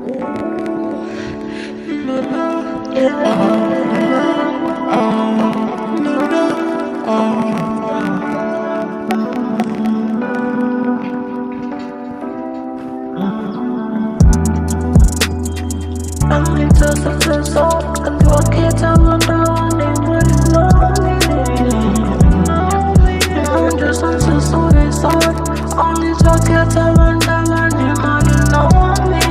I'm into something so and do I can't tell when they really know me. I'm just into so inside. Only talk it to when they really know me.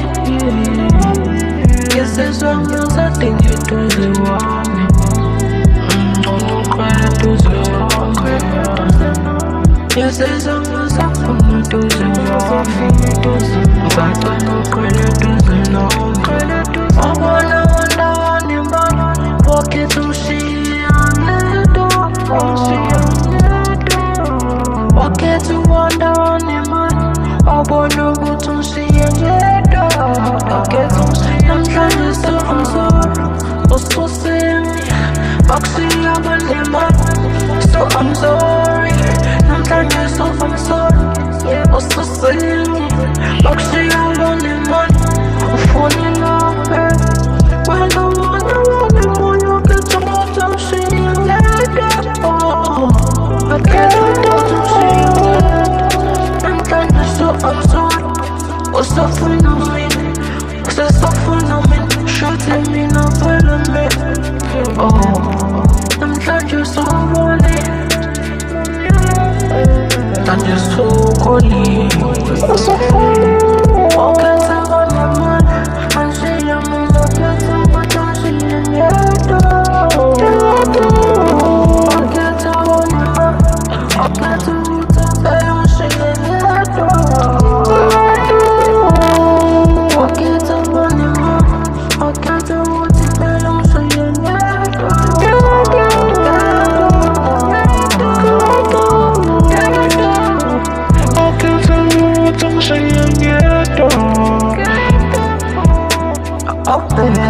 Yes, it's wrong, yes, I think you do the wrong. No credit to the wrong. Yes, it's wrong, yes, I think you do the wrong. But no credit to the wrong. I wanna on the man, walk it to see on the door. Walk it to wonder on the man, I wanna go to see on the door. Walk it to see, I'm trying to stay from sorrow. So see me, Foxy, I'm on the man, so I'm sorry. I'm trying to stay from sorrow. So see me, Foxy, I'm on the man, I'm falling in love. When I wanna more, you get to want to see you later. I can't wait to see you later. I'm trying to show I'm sorry. What's the phenomenon? What's the phenomenon? Shooting me, not feeling me. I'm trying to so lonely. I'm just so lonely. What's the phenomenon? Okay, tell on your mind. I'm saying I'm in love with you, but I'm seeing you door. I can't tell on your mind. I can't tell you to say I'm seeing you door. I can't tell on your mind. I can't tell what to say I'm seeing you door. I can't tell you what I'm saying you door. Open.